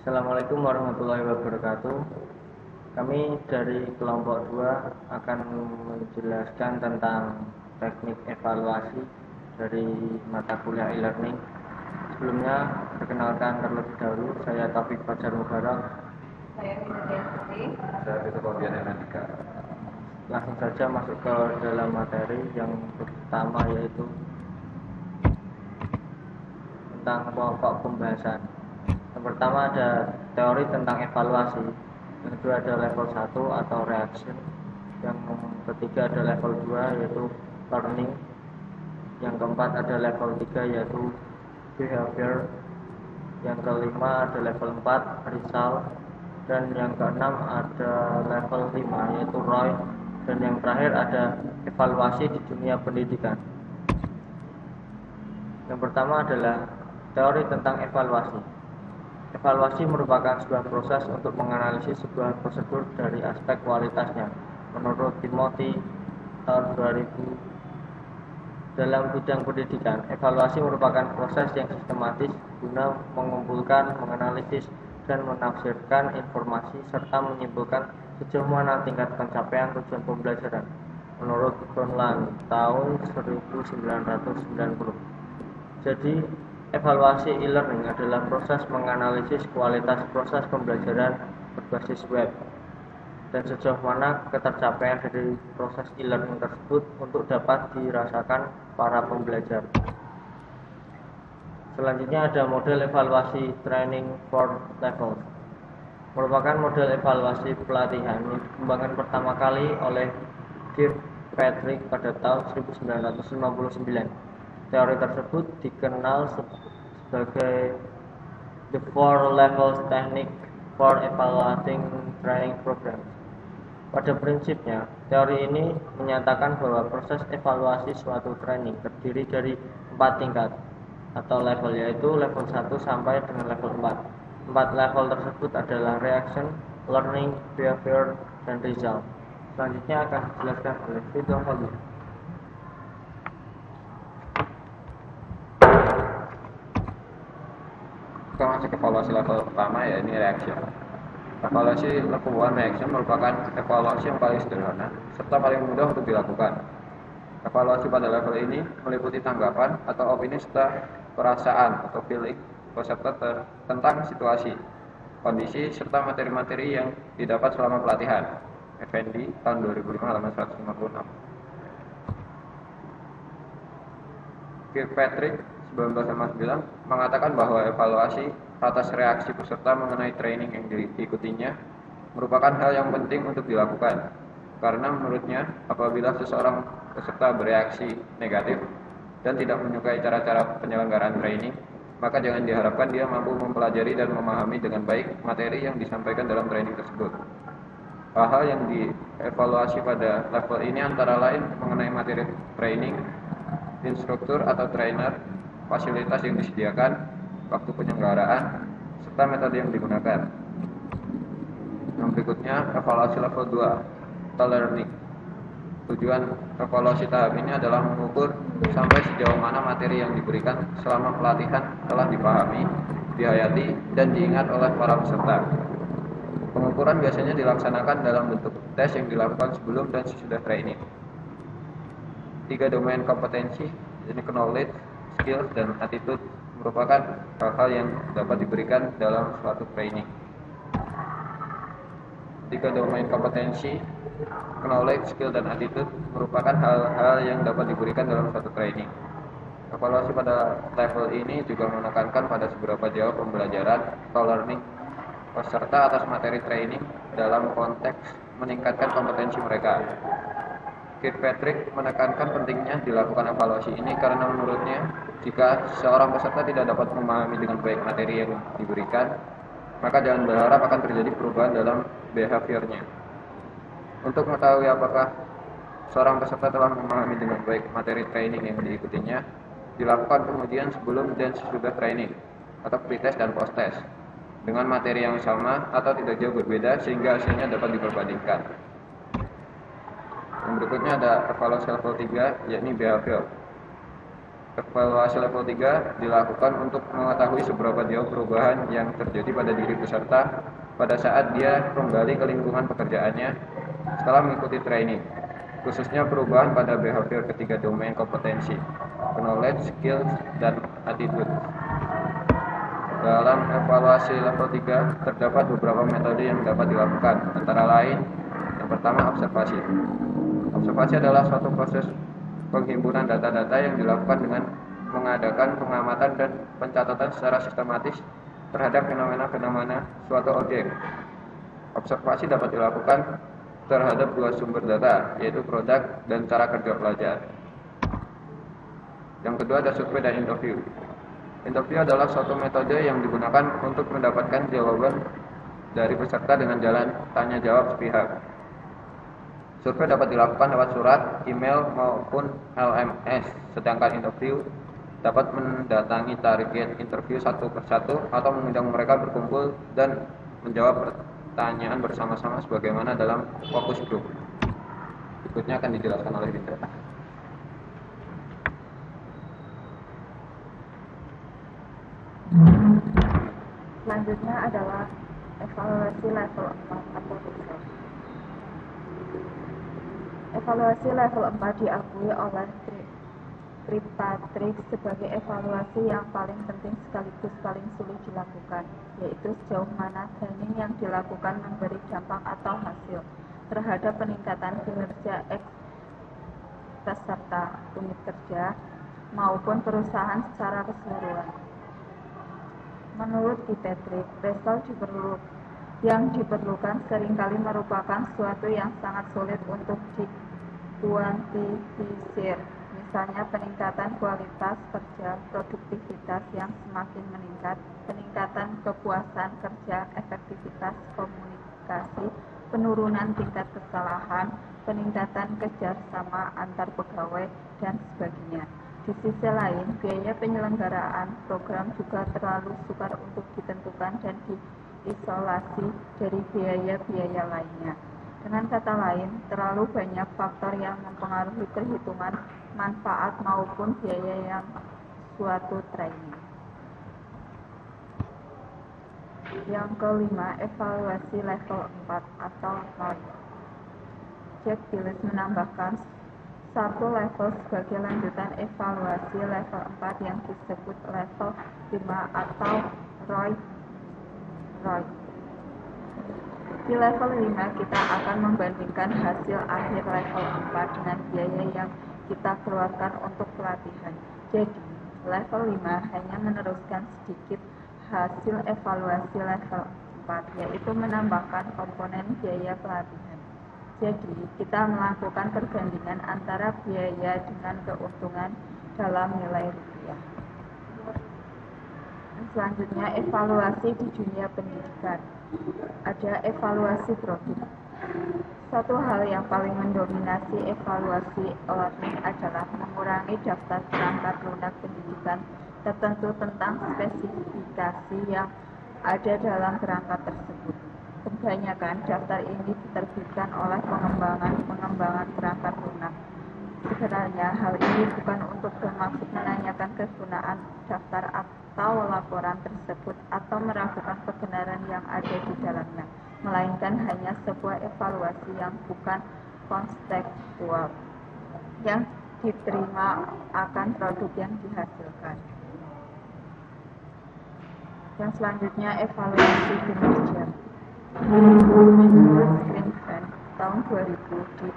Assalamualaikum warahmatullahi wabarakatuh. Kami dari kelompok 2 akan menjelaskan tentang teknik evaluasi dari mata kuliah e-learning. Sebelumnya, perkenalkan terlebih dahulu, saya Taufik Fajar Mubarak. Saya Widya. Saya Fitokopian Enatika. Langsung saja masuk ke dalam materi yang pertama, yaitu tentang pokok pembahasan. Yang pertama ada teori tentang evaluasi, yang kedua ada level 1 atau reaction, yang ketiga ada level 2 yaitu learning, yang keempat ada level 3 yaitu behavior, yang kelima ada level 4 result, dan yang keenam ada level 5 yaitu ROI, dan yang terakhir ada evaluasi di dunia pendidikan. Yang pertama adalah teori tentang evaluasi. Evaluasi merupakan sebuah proses untuk menganalisis sebuah prosedur dari aspek kualitasnya. Menurut Timothy tahun 2000, dalam bidang pendidikan, evaluasi merupakan proses yang sistematis guna mengumpulkan, menganalisis, dan menafsirkan informasi serta menyimpulkan sejauh mana tingkat pencapaian tujuan pembelajaran. Menurut Conlon tahun 1990. Jadi, evaluasi e-learning adalah proses menganalisis kualitas proses pembelajaran berbasis web dan sejauh mana ketercapaian dari proses e-learning tersebut untuk dapat dirasakan para pembelajar. Selanjutnya ada model evaluasi training for levels. Merupakan model evaluasi pelatihan yang dikembangkan pertama kali oleh Kirkpatrick pada tahun 1959. Teori tersebut dikenal sebagai the four levels technique for evaluating training programs. Pada prinsipnya, teori ini menyatakan bahwa proses evaluasi suatu training terdiri dari 4 tingkat atau level, yaitu level 1 sampai dengan level 4. 4 level tersebut adalah reaction, learning, behavior, dan result. Selanjutnya akan dijelaskan oleh Vito Holly. Kita masuk evaluasi level pertama, ya ini reaction. Evaluasi level 1 reaction merupakan evaluasi yang paling sederhana serta paling mudah untuk dilakukan. Evaluasi pada level ini meliputi tanggapan atau opini serta perasaan atau feeling peserta tentang situasi, kondisi, serta materi-materi yang didapat selama pelatihan. Effendi tahun 2005 halaman 156. Kirkpatrick 1959 mengatakan bahwa evaluasi atas reaksi peserta mengenai training yang diikutinya merupakan hal yang penting untuk dilakukan, karena menurutnya apabila seseorang peserta bereaksi negatif dan tidak menyukai cara-cara penyelenggaraan training, maka jangan diharapkan dia mampu mempelajari dan memahami dengan baik materi yang disampaikan dalam training tersebut. Hal-hal yang dievaluasi pada level ini antara lain mengenai materi training, instruktur atau trainer, fasilitas yang disediakan, waktu penyelenggaraan, serta metode yang digunakan. Yang berikutnya, evaluasi level 2 atau learning. Tujuan evaluasi tahap ini adalah mengukur sampai sejauh mana materi yang diberikan selama pelatihan telah dipahami, dihayati, dan diingat oleh para peserta. Pengukuran biasanya dilaksanakan dalam bentuk tes yang dilakukan sebelum dan sesudah training. 3 domain kompetensi, yaitu knowledge, skills, dan attitude, merupakan hal-hal yang dapat diberikan dalam suatu training. 3 domain kompetensi, knowledge, skill, dan attitude merupakan hal-hal yang dapat diberikan dalam suatu training. Evaluasi pada level ini juga menekankan pada seberapa jauh pembelajaran atau learning peserta atas materi training dalam konteks meningkatkan kompetensi mereka. Kirkpatrick menekankan pentingnya dilakukan evaluasi ini karena menurutnya jika seorang peserta tidak dapat memahami dengan baik materi yang diberikan, maka jangan berharap akan terjadi perubahan dalam behaviornya. Untuk mengetahui apakah seorang peserta telah memahami dengan baik materi training yang diikutinya, dilakukan pengujian sebelum dan sesudah training atau pre-test dan post-test dengan materi yang sama atau tidak jauh berbeda sehingga hasilnya dapat diperbandingkan. Yang berikutnya ada evaluasi level 3, yakni behavior. Evaluasi level 3 dilakukan untuk mengetahui seberapa jauh perubahan yang terjadi pada diri peserta pada saat dia kembali ke lingkungan pekerjaannya setelah mengikuti training, khususnya perubahan pada behavior ketiga domain kompetensi, knowledge, skills, dan attitude. Dalam evaluasi level 3 terdapat beberapa metode yang dapat dilakukan, antara lain yang pertama observasi. Observasi adalah suatu proses penghimpunan data-data yang dilakukan dengan mengadakan pengamatan dan pencatatan secara sistematis terhadap fenomena-fenomena suatu objek. Observasi dapat dilakukan terhadap dua sumber data, yaitu produk dan cara kerja pelajar. Yang kedua ada survei dan interview. Interview adalah suatu metode yang digunakan untuk mendapatkan jawaban dari peserta dengan jalan tanya jawab sepihak. Survei dapat dilakukan lewat surat, email, maupun LMS, sedangkan interview dapat mendatangi target interview satu persatu atau mengundang mereka berkumpul dan menjawab pertanyaan bersama-sama sebagaimana dalam fokus group. Berikutnya akan dijelaskan oleh Rita. Selanjutnya adalah evaluasi level 4 atau research. Evaluasi level 4 diakui oleh Kirkpatrick sebagai evaluasi yang paling penting sekaligus paling sulit dilakukan, yaitu sejauh mana training yang dilakukan memberi dampak atau hasil terhadap peningkatan kinerja peserta unit kerja maupun perusahaan secara keseluruhan. Menurut Kirkpatrick, result yang diperlukan seringkali merupakan suatu yang sangat sulit untuk dikuantifikasir, misalnya peningkatan kualitas kerja, produktivitas yang semakin meningkat, peningkatan kepuasan kerja, efektivitas komunikasi, penurunan tingkat kesalahan, peningkatan kerjasama antar pegawai, dan sebagainya. Di sisi lain, biaya penyelenggaraan program juga terlalu sukar untuk ditentukan dan diisolasi dari biaya-biaya lainnya. Dengan kata lain, terlalu banyak faktor yang mempengaruhi perhitungan manfaat maupun biaya yang suatu training. Yang kelima, evaluasi level 4 atau knowledge. Jack Gillis menambahkan satu level sebagai lanjutan evaluasi level 4 yang disebut level 5 atau ROI. Di level 5 kita akan membandingkan hasil akhir level 4 dengan biaya yang kita keluarkan untuk pelatihan. Jadi, level 5 hanya meneruskan sedikit hasil evaluasi level 4, yaitu menambahkan komponen biaya pelatihan. Jadi, kita melakukan perbandingan antara biaya dengan keuntungan dalam nilai rupiah. Selanjutnya, evaluasi di dunia pendidikan. Ada evaluasi produk. Satu hal yang paling mendominasi evaluasi learning adalah mengurangi daftar perangkat lunak pendidikan tertentu tentang spesifikasi yang ada dalam perangkat tersebut. Kebanyakan daftar ini diterbitkan oleh pengembangan perangkat lunak. Sebenarnya hal ini bukan untuk bermaksud menanyakan kegunaan daftar atau laporan tersebut atau meragukan kebenaran yang ada di dalamnya, melainkan hanya sebuah evaluasi yang bukan konseptual, yang diterima akan produk yang dihasilkan. Yang selanjutnya, evaluasi kinerja. Menurut Greenblatt tahun 2000 di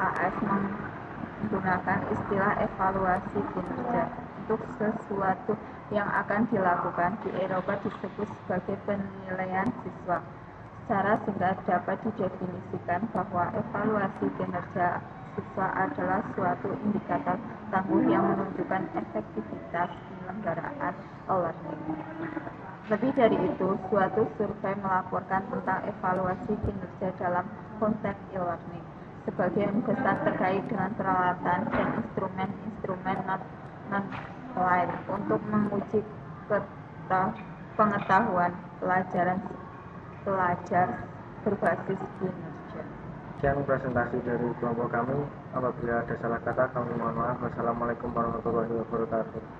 AS menggunakan istilah evaluasi kinerja untuk sesuatu yang akan dilakukan. Di Eropa disebut sebagai penilaian siswa. Secara singkat dapat didefinisikan bahwa evaluasi kinerja siswa adalah suatu indikator tangguh yang menunjukkan efektivitas penyelenggaraan e-learning. Lebih dari itu, suatu survei melaporkan tentang evaluasi kinerja dalam konteks e-learning. Sebagian besar terkait dengan peralatan dan instrumen-instrumen non-lain untuk menguji pengetahuan pelajar berbasis kinerja. Sekian presentasi dari kelompok kami. Apabila ada salah kata, kami mohon maaf. Wassalamualaikum warahmatullahi wabarakatuh.